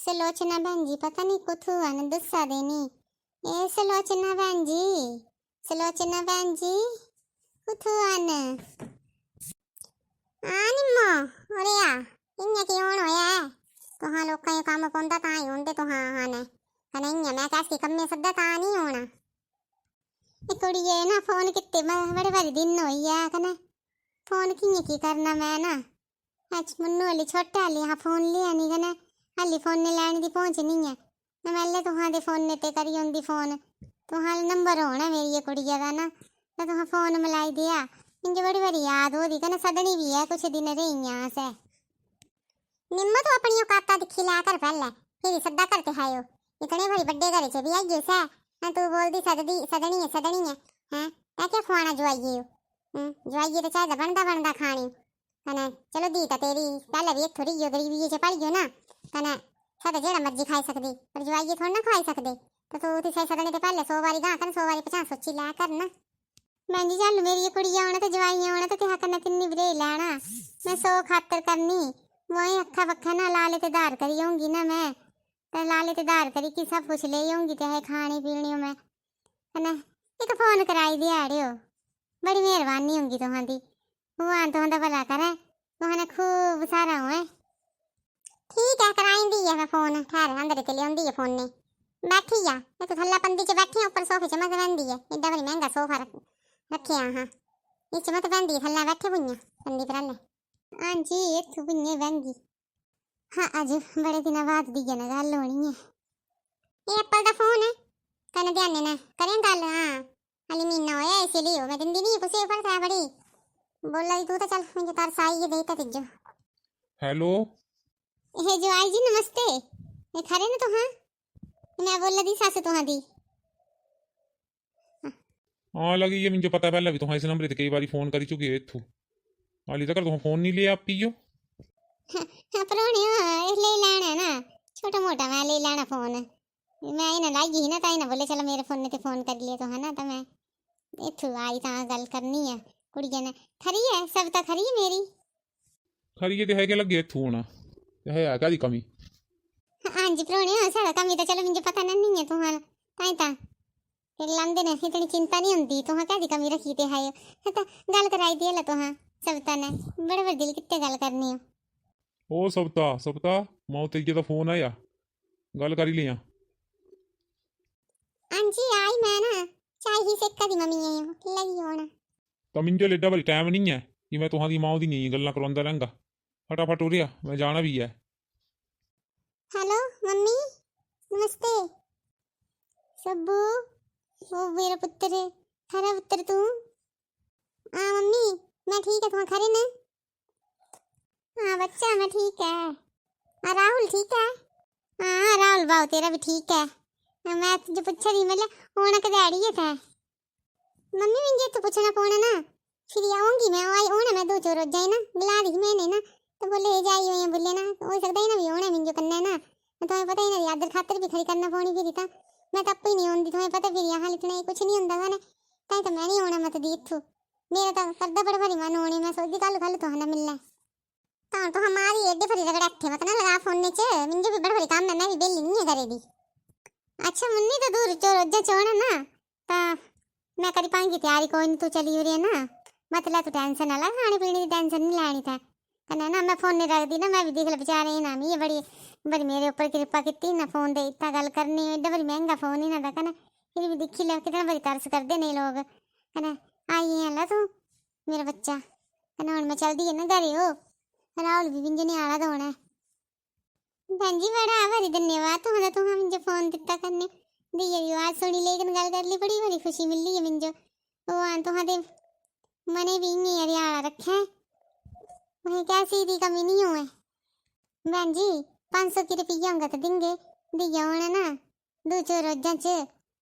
सलोचना बहन जी पता नहीं कुथू आने दुस्सा देनी। ए सलोचना बहन जी, सलोचना बहन जी कुथू आने आनिम्मो अरे या इन्ने की ओण होया है तो हाँ लोग कहीं काम पोंदा ता ही होंदे तो हाँ हाँ ने कने इन्ने मैं कैसी कम में सद्दा ता नहीं होना। ए कुड़िए ना फोन कितने बड़े बड़े दिन होई है कने फोन की करना मैं ना आज मुन्नू वाली छोटे वाली हाँ फोन लिया नहीं कने हाली फोन ने लैन दी पहुंच नहीं है मैं मेले तुहां दे फोन ने ते करी होंदी फोन तुहां नंबर होना मेरी ये कुड़िया दा ना तो तुहां फोन मिलाई दिया मुझे बड़ी बड़ी याद हो दी कने सदनी भी है कुछ दिन रही यहाँ से निम्मा तो अपनी औकात दिखी ला कर पहले फिर सद्दा करते है यो इतने भारी बड्डे घर से भी आई से हां तू बोल दी सदनी है हैं क्या क्या खुआना जो आइए यो जो तो चाहे बनदा बनदा खानी कने चलो दी ता तेरी पहले भी एक थोड़ी यो गरीबी से पड़ गयो ना कने सादा जेड़ा मर्जी खाई सकदी पर जो आइए थोड़ा ना खाई सकदे तो तू उठी सही सदने ते पहले 100 बारी गा कर 100 बारी 50 सोची ला कर ना मैं जी चल मेरी कुड़ी आना तो जवाई आना तो क्या करना तिन्नी बरे लेना मैं 100 खातर करनी वही अखा बखा ना लाले ते दार करी होंगी ना मैं ते लाले ते दार करी कि सब कुछ ले होंगी ते खाने पीने में कने एक फोन कराई दियाड़ियो बड़ी मेहरबानी होंगी तुहां दी भगवान तुहां दा भला करे तुहां ने खूब सारा होए ठीक है कराई दी है मैं फोन ठहर अंदर के लिए आंदी है फोन ने बैठी या मैं तो थल्ला पंदी च बैठी ऊपर सोफे च मत बंदी है एडा बड़ी महंगा सोफा रखे हां नीचे मत बंदी थल्ला बैठे बुइया पंदी पर ले हां जी इत्थु बुइया बंदी हां आज बड़े दिन बाद दी ना गल होनी है ये एप्पल दा फोन है कने ध्यान ना करें गल हां हाली महीना होया इसलिए मैं दिन नहीं कुछ ऊपर था बड़ी बोला तू तो चल मुझे तार साई ये देता तिजो हेलो हे जो आई जी नमस्ते मैं खरे ना तो हाँ मैं बोल दी सास तो हाँ दी हाँ लगी ये मुझे पता है पहले भी तुम्हारे इस नंबर पे कई बार फोन करी चुकी है इथू हाली तक तुम फोन नहीं लिया आप पियो हाँ परोने ले लेना ना छोटा मोटा मैं ले लेना फोन मैं इन्हें लाई ना ताई ना बोले चलो मेरे फोन ने फोन कर लिए तो है ना तो मैं इथू आई था गल करनी है कुड़िया ने खरी है सब तो खरी है मेरी खरी ये है क्या लगे इथू होना है क्या दी कमी हाँ जी परोने सारा कमी तो चलो मुझे पता नहीं है तुम्हारा ताई ता फिर लांदे ने इतनी चिंता नहीं होती तुहां क्या दी कमी रखी ते है तो गल कराई दी ला तुहां सबता ने बड़े बड़े दिल कितने गल करनी हो ओ सबता मौ तेजे दा फोन आया गल करी लिया हां जी आई मैं ना चाय ही सेका दी मम्मी है लगी होना तो मिंजो लेडा भारी टाइम नहीं है कि मैं तुहां दी मां दी नहीं गल्लां करवांदा रहंगा फटाफट उरिया मैं जाना भी है हेलो मम्मी नमस्ते सब्बू ओ मेरा पुत्र है खरा पुत्र तू हाँ मम्मी मैं ठीक है तुम खरे ना हाँ बच्चा मैं ठीक है हाँ राहुल ठीक है हाँ राहुल बाबू तेरा भी ठीक है मैं तुझे पूछा नहीं मतलब होना के डैडी है था मम्मी मुझे तो पूछना पौना ना फिर आऊंगी मैं आई होना मैं 2 रोज जाए ना बुला दी मैंने ना तो बोले जाई हो बोले ना हो सकता है ना भी होना मुझे करना है ना तुम्हें पता ही ना याद खातर भी खरी करना पौनी फिर था मैं तब ही नहीं होंगी तुम्हें पता फिर यहाँ इतना कुछ नहीं होंदा था ताई तो मैं नहीं होना मत दी इथू मेरा तो करदा बड़ा भारी मन होने मैं सोचदी कल तो ना मिलना तो हमारी एडी फरी रगड़ अट्ठे मत ना लगा फोन ने च मुझे भी बड़ा भारी काम है मैं भी बेली नहीं है करे दी अच्छा मुन्नी तो दूर चो रोजा चोना ना ता मैं करी पाऊंगी तैयारी कोई नहीं तू चली हो रही है ना मतलब तू टेंशन ना ला खाने पीने की टेंशन नहीं लानी था कने ना मैं फोन नहीं रख दी ना मैं भी देख ले बेचारे ना ये बड़ी बड़ी मेरे ऊपर कृपा की ना फोन दे इतना गल करनी एडा बड़ी महंगा फोन ही ना था कने फिर भी दिखी ले कितना बड़ी तरस करते नहीं लोग कने आई है ला तू मेरा बच्चा कने हुन मैं चलदी है ना घरे हो राहुल भी बिंजो ने आला होना भैन जी बड़ा भारी धन्यवाद तुहां दा मुझे फोन दिता करने दी आवाज सुनी लेकिन गल कर ली बड़ी बड़ी खुशी मिल रही है मुझे भगवान तुहां दे मने भी नहीं हरियाणा रखे वही कैसी दी कमी नहीं हुए बहन जी 500 की रुपया होंगे तो देंगे दिया होना ना 2 रोजा च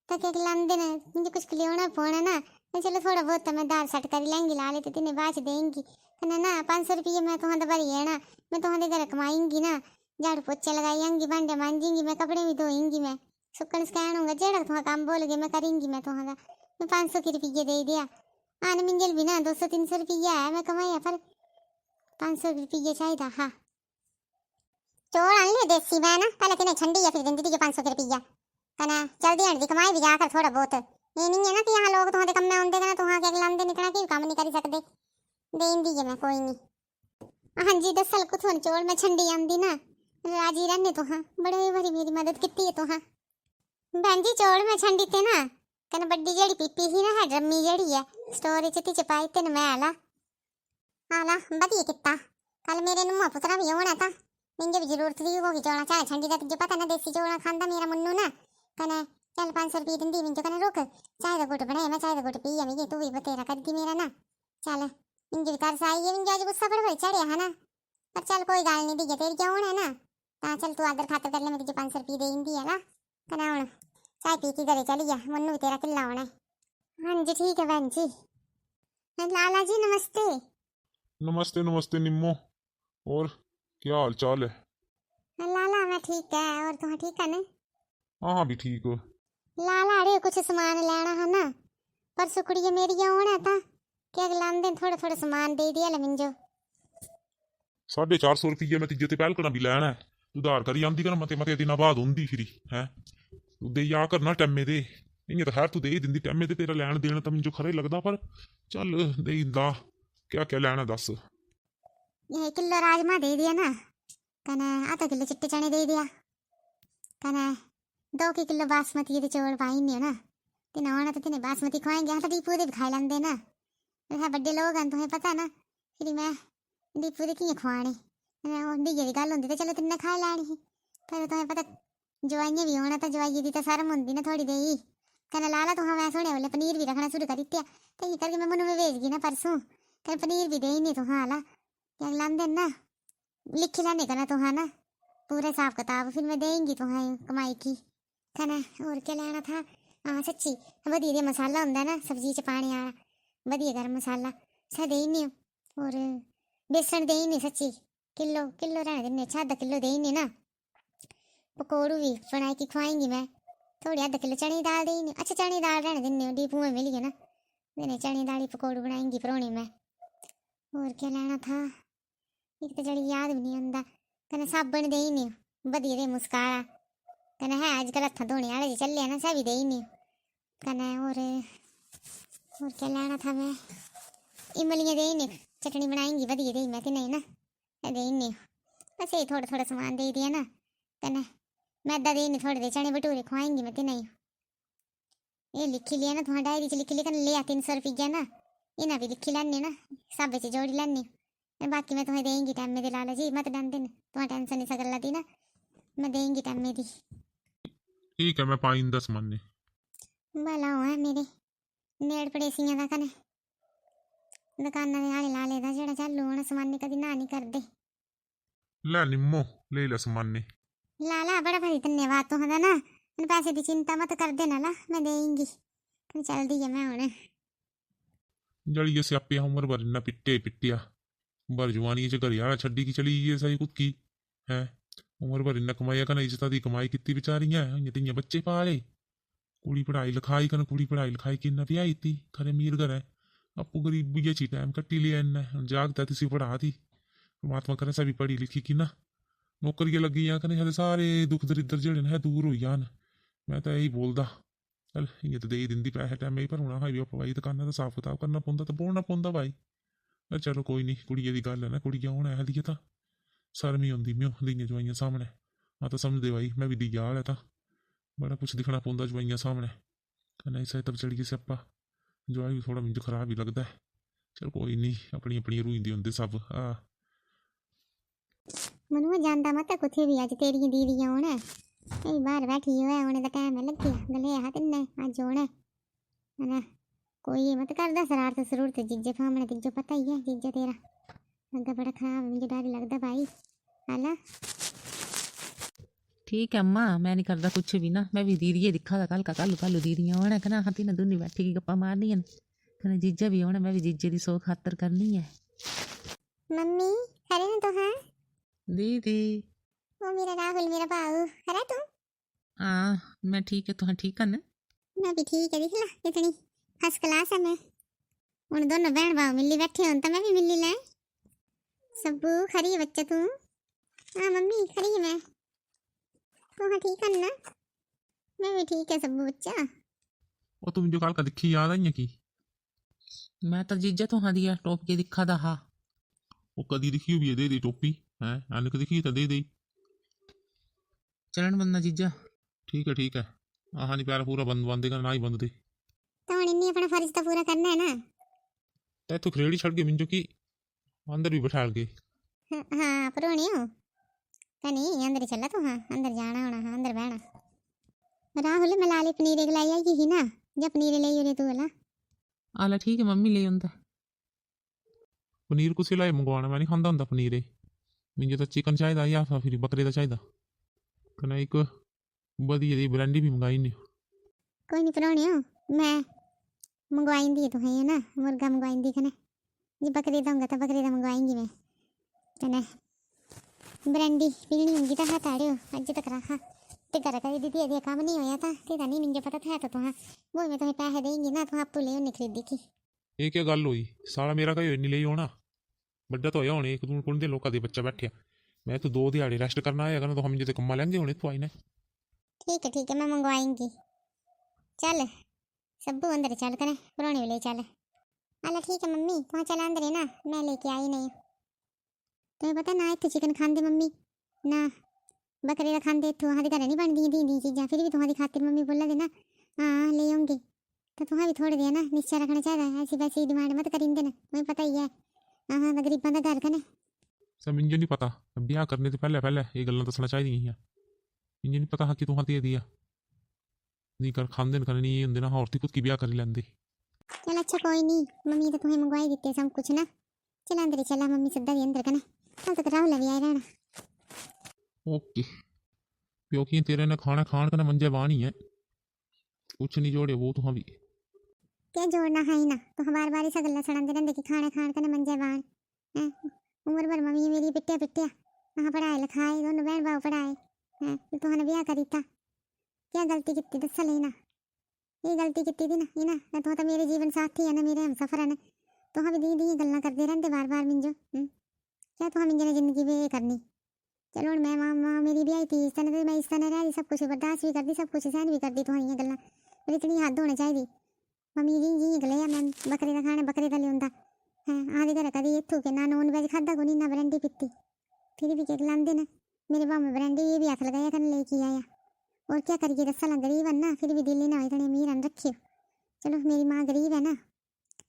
तक एक लांदे ने मुझे कुछ लिया पौना ना मैं चलो थोड़ा बहुत तो मैं दाल सट कर लेंगी ला लेते तिने बाद देंगी कने ना 500 रुपये मैं तुहां दा भरी है ना मैं तुहां दे घर कमाईंगी ना झाड़ू पोछे लगाईंगी भांडे मांजेंगी मैं कपड़े भी धोएंगी मैं सुकन स्कैन होगा जेड़ा तुहां काम बोलोगे मैं करेंगी मैं तुहां दा मैं 500 की रुपये दे दिया आने मिंजल भी ना 200-300 रुपया है मैं कमाया पर 500 रुपये चाहिए हाँ चौल आन ले देसी मैं ना पहले तेने ठंडी या फिर दिन दी 500 रुपया कना जल्दी आने दी कमाई भी जाकर थोड़ा बहुत ये नहीं है ना कि यहाँ लोग तुहां दे कम में आंदे कना तुहां के अगला आंदे निकला कि काम नहीं कर सकते देन दी मैं कोई नहीं हां जी 10 साल कुछ चौल मैं ठंडी आंदी ना राजी रहने तुहां बड़े बड़ी मेरी मदद की है तुहां बहन जी चौल मैं ठंडी ते ना कना बड्डी जेड़ी पीपी ही ना है ड्रमी जेड़ी है स्टोरेज च पाई ते मैं आला बढ़िया किता कल मेरे नुआ पुत्रा भी होना था मुझे भी जरूरत थी होगी चौड़ा चाय ठंडी का तुझे पता ना देसी चौड़ा खांदा मेरा मुन्नू ना कने चल 500 रुपये दी मिंजो कने रुक चाय का घुट बनाए मैं चाय का घुट पी मिंजो तू भी बतेरा कर दी मेरा ना चल मिंजो भी कर साई है मिंजो आज गुस्सा पर चढ़िया है ना पर चल कोई गल नहीं दी तेरी क्यों है ना ता चल तू आदर खातर कर ले मैं तुझे 500 रुपये दे इंदी है ना कने हुन चाय पी के घरे चली जा मुन्नू भी तेरा किला होना है हां जी ठीक है बहन जी लाला जी नमस्ते नमस्ते नमस्ते निम्मो। और क्या हाल चाल है? लाला मैं ठीक है और तुम ठीक है ना? हाँ भी ठीक हो। लाला अरे कुछ सामान लेना है ना परसों कुड़ी मेरी होना था कि अगला दिन थोड़ा थोड़ा सामान दे दिया मिंजो 450 रुपये मैं तिज्जे ते पहल करना भी लैना है उधार करी आंदी कर मते मते दिना बाद होंदी फिरी है तू दे आ करना टैमे दे इयां तो खैर तू दे दिंदी टैमे ते तेरा लैन देना तो मिंजो खरा ही लगदा पर चल दे इंदा क्या क्या लेना दस ये किलो राजमा दे दिया ना कने आधा किलो चिट्टे चने दे दिया कने 2 किलो बासमती के चौल पाई नहीं ना तिने होना तो तिने बासमती खवाएंगे हाँ तो दीपू दे भी खाई लेंदे ना बड़े लोग हैं तुम्हें पता ना फिर मैं दीपू दे कियां खवाने दीजे की गल होंदी तो चलो तिन्ने खाई लैनी ही पर तुम्हें पता जवाइयां भी होना तो जवाइये दी तो शर्म होंदी ना थोड़ी देई कने लाला तुहां मैं सुने बोले पनीर भी रखना शुरू कर दित्या तो ये करके मैं मनु में भेज गई ना परसों कने पनीर भी दे नहीं तुहां आला अगला दिन ना लिखी लैने कना तुहां ना पूरा हिसाब किताब फिर मैं देंगी तुहां कमाई की कना और क्या लेना था हाँ सच्ची बढ़िया मसाला होंदा ना सब्जी च पाने वाला बढ़िया गर्म मसाला सा दे नहीं और बेसन दे नहीं सच्ची किलो किलो रहने देने आधा किलो दे नहीं ना पकौड़ू भी बनाई की खुआएंगी मैं थोड़ी आधा किलो चने की दाल दे नहीं अच्छा चने की दाल रहने देने डीपू में मिल गया ना देने चने दाल पकौड़ू बनाएंगी परौने में और क्या लेना था एक तो जड़ी याद भी नहीं आंदा कने साबन दे ही नहीं बढ़िया दे मुस्कारा कने है आजकल हत्था धोने वाले जी चले ना सभी दे ही नहीं कने और क्या लेना था मैं इमलियां दे ही नहीं चटनी बनाएंगी बढ़िया दे मैं नहीं ना दे ही नहीं बस यही थोड़ा थोड़ा सामान दे दिया ना कने मैदा दे नहीं थोड़े दे चने भटूरे खुआएंगी मैं नहीं ये लिखी लिया ना तुम्हारा डायरी च लिखी लिया लिया 300 रुपया ना इन्हें भी लिखी लैनी ना सब च जोड़ी लैनी बाकी मैं तुम्हें देंगी टाइम में लाला जी मत डन दिन तुम्हें टेंशन नहीं सकल दी ना मैं देंगी टाइम में दी ठीक है मैं पाइन दस मन्ने भला है मेरे नेड़ पड़ेसियां दा कने दुकाना दे आले लाले दा जेड़ा चालू होना समाने कदी ना नहीं कर दे ले निम्मो ले ले समाने लाला बड़ा भारी धन्यवाद तुहां दा ना पैसे की चिंता मत कर देना ला मैं देंगी चल दी है मैं हुणे जड़ी स्यापे उम्र भर इन्ना पिट्टे पिट्टिया भर जवानी च घर यार छड्डी की चली गई सही कुत्की है उम्र भर इन्ना कमाया कना इज्जत दी कमाई कितनी बेचारियां इयां बच्चे पाले कुड़ी पढ़ाई लिखाई कन कुड़ी पढ़ाई लिखाई कि इन्ना ब्याही थी खरे मीर घर है आपू गरीबी ची टाइम कट्टी लिया इन्ना जागता तिसी पढ़ा दी परमात्मा करे सभी पढ़ी लिखी कि ना नौकरियां लगी या कने सारे दुख दरिद्र जेड़े है दूर हो जान मैं तो यही बोलदा चल इं तो दे ही दिंदी पैसे टाइम पर होना भाई भाई दुकाना तो साफ किताब करना पौंदा तो बोलना पौंदा भाई चलो कोई नहीं कुड़िया की गल है ना कुड़िया होना है दी तो शर्म ही आंदी म्यो दियां जवाइयां सामने हाँ तो समझदे भाई मैं भी दी हाल है तो बड़ा कुछ दिखना पौंदा जवाइयां सामने कन्नै इस तब चढ़िए स्यापा जवाई भी थोड़ा मिंजो खराब ही लगता है चल कोई नहीं अपनी अपनी रूईंदे होंदे सब मनुआ जानदा मत कुथे भी अज तेरी दीदी होना बाहर बैठी होने का टाइम है लगे गले हा तिन्ने अज होना है ना कोई मत करदा शरारत जरूरत जीजे फामने तिजो पता ही है जीजा तेरा लगदा बड़ा खराब मुझे डर लगदा भाई हाला ठीक है अम्मा मैं नहीं करता कुछ भी ना मैं भी दीदी दिखा था कल का कल दीदियाँ होना कहना हाँ तीन दूनी बैठी की गप्पा मारनी है कहना जीजा भी होना मैं भी जीजे की सौ खातर करनी है मम्मी खरे ना तो हाँ दीदी वो मेरा राहुल मेरा बाबू खरा तू हाँ मैं ठीक है तुम ठीक है ना मैं भी ठीक है दिख ला कितनी फर्स्ट क्लास है मैं उन दोनों बहन भाव मिली बैठे हो तो मैं भी मिली ले सबू खरी है बच्चा तू हाँ मम्मी खड़ी है मैं। तो हाँ ठीक है ना, मैं भी ठीक है सब्बू बच्चा। ਉਹ ਤੂੰ ਜੋ ਕੱਲ ਕਾ ਦੇਖੀ ਯਾਦ ਆਈਆਂ ਕੀ मैं तो जीजा तुहां दी टोप के दिखा दा हा। ਉਹ ਕਦੀ ਦਿਖੀ ਹੋਈ ਦੇ ਦੇ ਟੋਪੀ ਹੈ ਅਨਕ ਦਿਖੀ ਤਾਂ ਦੇ ਦੇ चलन बंदा जीजा। ठीक है ਆਹ ਨਹੀਂ ਪਿਆਰ ਪੂਰਾ ਬੰਦ ਬੰਦੇ का ना ही बंद दे तो हुण इन्नी अपना फर्ज तो पूरा करना है ना। ਤੇ ਤੂੰ ਖਰੇੜੀ ਛੱਡ ਕੇ ਮਿੰਜੋ ਕੀ अंदर भी बैठा के हाँ परोणी हो कनी अंदर ही चला तू। हाँ अंदर जाना होना, हाँ अंदर बहना। राहुल मैं लाली पनीर लाई आई ही ना, जब पनीर ले रे तू वाला। आला ठीक है मम्मी ले आंदा। पनीर कुछ लाए मंगवाना मैं नहीं खाता ਹੁੰਦਾ पनीर मुझे तो चिकन चाहिए या फिर बकरे का चाहिए कना एक बढ़िया जी ब्रांडी भी मंगाई नहीं। कोई नहीं परोणी हो, मैं मंगवाई तो है ना, मुर्गा मंगवाई कने जी बकरी दूंगा तो बकरी का मंगवाएंगी मैं। कने ब्रांडी पीनी होंगी तो हाथ आड़े हो अज तक रखा ते घर का दीदी अभी काम नहीं होया था ते नहीं मुझे पता था तो हाँ वो मैं तुम्हें पैसे देंगी ना, तो आप ले उन्हें खरीदी की। ये क्या गल हुई साला मेरा कहीं नहीं ले होना बड़ा तो होया होने एक तू कुण दे लोका दे बच्चा बैठिया मैं तो 2 दिहाड़े रेस्ट करना आएगा ना तो हम जो कम्मा लेंगे होने तू आई ने। ठीक है मैं मंगवाएंगी। चल सब्बू अंदर चल करे पुराने ले चल। अल्लाह ठीक है मम्मी तुम चल अंदर है ना, मैं लेके आई नहीं। तुम्हें पता ना इतने चिकन खाते मम्मी ना बकरे का खाते, इतों अहां घर नहीं बनती दी चीज़ा, फिर भी तुम्हारी खातिर मम्मी बोला दे ना हाँ ले आऊँगी तो तुम्हें भी थोड़े दे ना निश्चय रखना चाहिए। ऐसी वैसी डिमांड मत करेंगे ना, तुम्हें पता ही है हाँ गरीबों का घर का ना। सब मुझे नहीं पता ब्याह करने से पहले ये गल्लां दसना चाहिए मुझे नहीं पता कि तू हाँ दे दिया नहीं कर खाते न करनी ये होंगे ना और खुद की ब्याह कर लेंदे। चल अच्छा कोई नहीं मम्मी तो तुम्हें मंगवाई देते सब कुछ ना। चल अंदर चला मम्मी सदा दी अंदर कना कल तक राहुल भी आया रहना। ओके क्योंकि तेरे ने खाना खान का मंजे बान ही है कुछ नहीं जोड़े वो तो भी क्या जोड़ना है ना, तो बार बार ऐसा गल्ला सड़ाते रहते कि खाना खान का मंजे बान उम्र भर मम्मी मेरी पिट्टिया वहाँ पढ़ाए लिखाए दोनों बहन भाव पढ़ाए हैं तो हमने ब्याह करी था। क्या गलती की दस लेना ये गलती की थी ना ये ना तो मेरे जीवन साथी है ना, मेरे हम सफर है ना, तो हम दी गल्ला करते रहते बार बार मिंजो क्या तो हम ने जिंदगी वे करनी। चलो मैं माँ मेरी ब्याही थी इस तरह मैं इस तरह रह रही सब कुछ बर्दाश्त भी कर दी सब कुछ सहन भी कर दी, तो ये गल्ला पर इतनी हद होनी चाहिए। मम्मी जी गले मैं बकरे का खाना बकरे का लिया है आधे घर कभी इतों के ना नॉन वेज खाता को नहीं ना ब्रांडी पीती, फिर भी केक लाते ना मेरे भाव में ब्रांडी ये भी हाथ लगाया कर लेके आया। और क्या करिए 10 साल गरीब है ना, फिर भी दिल ना इतने अमीर अन रखे। चलो मेरी माँ गरीब है ना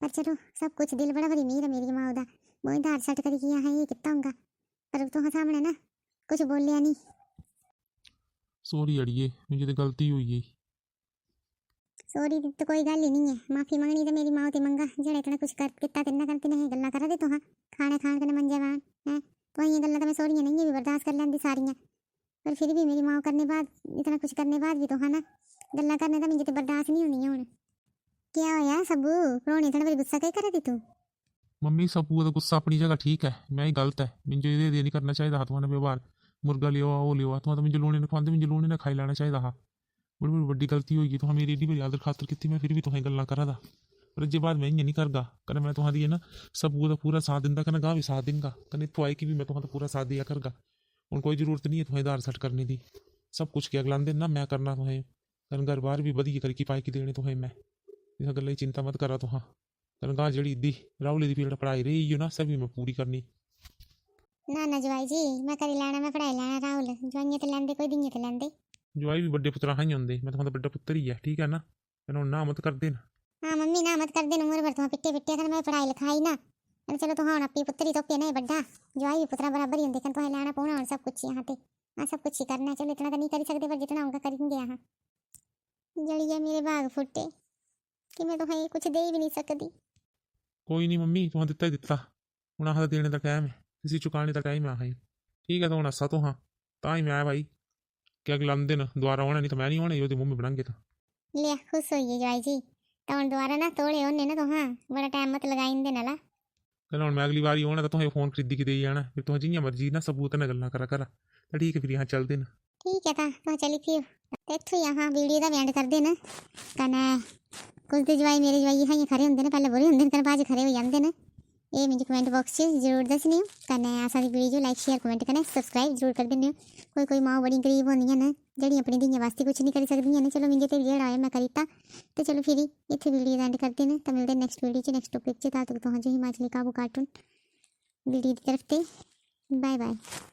पर चलो सब कुछ दिल बड़ा बड़ी अमीर है मेरी माँ उदा वो धार सट कर किया है ये कितना होगा पर तो सामने ना कुछ बोलिया नहीं। सॉरी अड़िए मुझे तो गलती हुई है। सॉरी तो कोई गल ही नहीं है, माफी मंगनी तो मेरी माँ ते मंगा जेड़ा इतना कुछ कर किता तिन्ना करते नहीं गल्ला करा दे तो हाँ खाना खान कने मंजे वान है तो ये गल्ला तो मैं सॉरी नहीं है भी बर्दाश्त कर लेंदी सारियां, पर फिर भी मेरी माँ करने बाद इतना कुछ करने बाद भी तो हाँ ना गल्ला करने का मुझे तो बर्दाश्त नहीं होनी है हुण। क्या होया सबू रोने थोड़ा बड़ी गुस्सा कहीं करा दी तू। मम्मी सब पूरा गुस्सा अपनी जगह ठीक है मैं ही गलत है मुझे ये नहीं करना चाहिए था तुम्हारा व्यवहार मुर्गा लियो वो लियो तो मुझे लूने ने खाते मुझे लूने ने खाई लेना चाहिए था। बड़ी बड़ी बड़ी गलती होगी तो मेरी एडी बड़ी आदर खातर की मैं फिर भी तुम्हें गल्ला करा था पर जे बाद मैं इं नहीं करगा कने मैं तुम्हारी है ना सब पूरा साथ दिंदा कने गाँव भी साथ देंगा कने इतों आई कि भी मैं तुम्हारा पूरा साथ दिया करगा। उन कोई जरूरत नहीं है तुम्हें दार सट करने की सब कुछ क्या अगलांदे ना मैं करना तुम्हें कन घर बार भी बढ़िया करके पाए कि देने तुम्हें मैं इस गल की चिंता मत करा तो हाँ कन गाँ जी दी राहुल की पीड़ पढ़ाई रही है ना सभी मैं पूरी करनी। ना जवाई जी मैं करी लेना मैं पढ़ाई लेना राहुल जवाइयां तो लेंदे कोई दियां तो लेंदे जवाई भी बड़े पुत्रा ही होंगे मैं तुम्हारा बड़ा पुत्र ही है ठीक है ना मैंने ना मत कर देना। हाँ मम्मी ना मत कर देना उम्र भर तुम पिट्टे कर मैं पढ़ाई लिखाई ना अरे चलो तो हाँ अपनी पुत्री तो नहीं बड़ा जवाई भी पुत्रा बराबर ही होंगे कन तो लेना पौना और सब कुछ यहाँ पे हाँ सब कुछ ही करना चलो इतना तो नहीं कर सकते पर जितना होगा करेंगे यहाँ। जड़िया मेरे बाग फुटे कि मैं तो कुछ दे ही भी नहीं सकती। कोई नहीं मम्मी तुम दिता ही दिता हूँ आह देने का टाइम है किसी चुकाने का टाइम है ठीक है तो हूँ असा तो हाँ ता ही मैं आया भाई क्या अगला दिन दोबारा होना नहीं तो मैं नहीं होना ये मुँह में बनाएंगे तो लिया खुश होइए जवाई जी तो हम दोबारा ना तोड़े होने ना तो हाँ बड़ा टाइम मत लगाई देना ला चलो मैं अगली बार होना तो तुम्हें फोन खरीदी के दे जाना फिर तुम जियां मर्जी ना सबूत ना गल्ला करा तो ठीक है फिर यहाँ चलते ना। ठीक है तो चली फिर इतों यहाँ वीडियो का भी एंड कर देना कने कुछ तो जवाई मेरे जवाई हाँ खरे होंगे ना पहले बुरे होंगे कने बाद खरे हो जाते हैं ये मुझे कमेंट बॉक्स च जरूर दसनी कन्नै असां दी वीडियो लाइक शेयर कमेंट कन्नै सब्सक्राइब जरूर कर दिन्ने कोई मां बड़ी गरीब होंदियां न जेह्ड़ियां अपनी धियें वास्ते कुछ नहीं करी सकदियां न चलो मिंजे ते जेह्ड़ा आया मैं करी दित्ता ते चलो फिर इत्थे वीडियो दा एंड करदे न ते मिलदे नेक्स्ट वीडियो च नेक्स्ट टॉपिक च तद तक तुहां जो हिमाचली काबू कार्टून वीडियो दी तरफ ते बाय बाय।